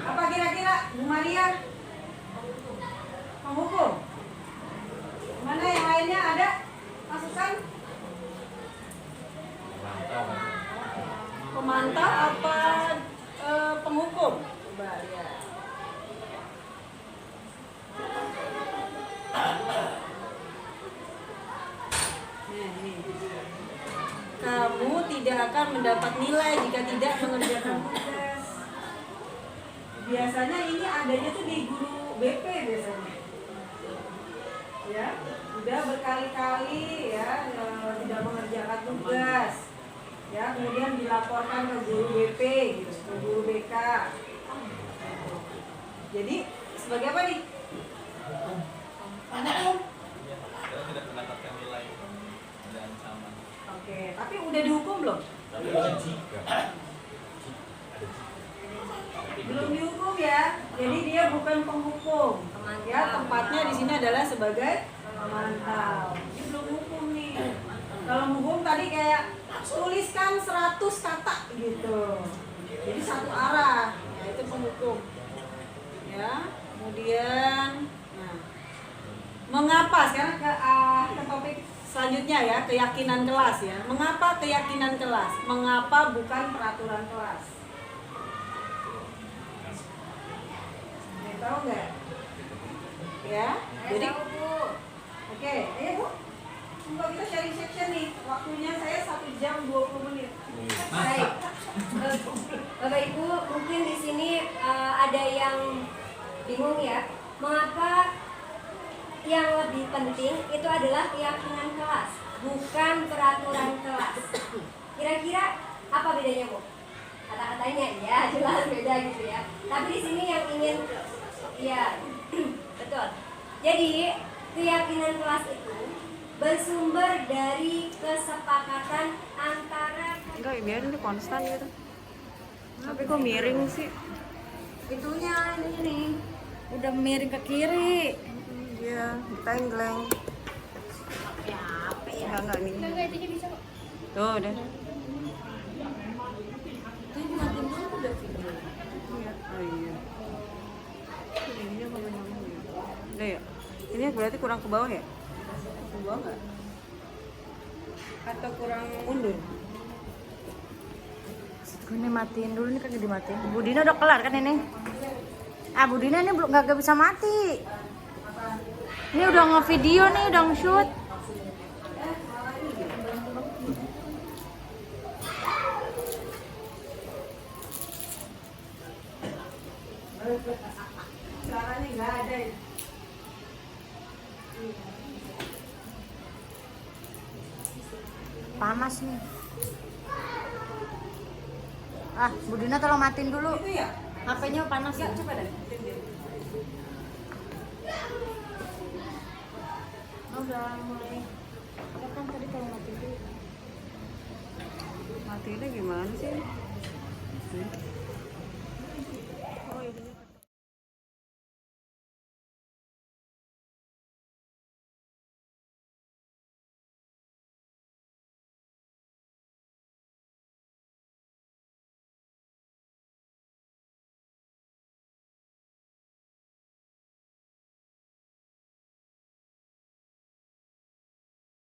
[SPEAKER 1] Apa kira-kira Bu Maria? Penghukum. Mana yang lainnya ada? Masukan? Pemantau apa penghukum? Coba lihat. Nah, ini. Kamu tidak akan mendapat nilai jika tidak mengerjakan tugas. Biasanya ini adanya tuh di guru BP biasanya. Ya, udah berkali-kali ya tidak mengerjakan tugas. Ya, kemudian dilaporkan ke guru BP gitu, ke guru BK. Jadi sebagai apa nih? Hukum.
[SPEAKER 5] Kita tidak mendapatkan nilai dan ancaman.
[SPEAKER 1] Oke, tapi udah dihukum belum?
[SPEAKER 5] Tapi ada jika.
[SPEAKER 1] Belum dihukum ya. Jadi dia bukan penghukum. Ya, tempatnya di sini adalah sebagai pemantau. Ini belum hukum nih. Kalau hukum tadi kayak tuliskan 100 kata gitu. Jadi satu arah. Ya, itu penghukum. Ya, kemudian nah, mengapa sekarang ke topik selanjutnya ya, keyakinan kelas ya. Mengapa keyakinan kelas? Mengapa bukan peraturan kelas? Tahu nggak? Ya, jadi oke, ayo Bu. Untuk kita sharing section nih, waktunya saya 1 jam 20 menit.
[SPEAKER 3] Baik. Bapak Ibu, mungkin di sini ada yang bingung ya, mengapa yang lebih penting itu adalah keyakinan kelas, bukan peraturan kelas. Kira-kira apa bedanya, Bu? Kata-katanya ya jelas beda gitu ya. Tapi di sini yang ingin ya betul. Jadi keyakinan kelas itu bersumber dari kesepakatan antara
[SPEAKER 1] Enggak, biarin ini konstan gitu. Tapi kok miring sih?
[SPEAKER 3] itunya ini nih. Udah miring ke kiri.
[SPEAKER 1] Iya, tenggleng.
[SPEAKER 3] Ya, apa ya?
[SPEAKER 1] Enggak nih.
[SPEAKER 3] Enggak, itu bisa kok.
[SPEAKER 1] Tuh, udah.
[SPEAKER 3] Itu makin dulu udah video.
[SPEAKER 1] Iya. Oh iya. Ini apa nyambung ya? Udah ya. Ini berarti kurang ke bawah ya? Ke bawah enggak? Atau kurang mundur?
[SPEAKER 6] Ini matiin dulu nih, kagak dimatiin. Bu Dina udah kelar kan ini? Ah, Bu Dina ini belum nggak bisa mati. Ini udah nge-video nih, udah nge-shoot.
[SPEAKER 1] Suaranya nggak ada ya?
[SPEAKER 6] Panas nih. Ah, Bu Dina tolong matiin dulu.
[SPEAKER 1] Itu ya?
[SPEAKER 6] HP-nya panas
[SPEAKER 1] Ya,
[SPEAKER 6] ya.
[SPEAKER 1] coba deh.
[SPEAKER 6] Udah mulai. Kan tadi kalau matiin dulu.
[SPEAKER 1] Matiinnya gimana sih?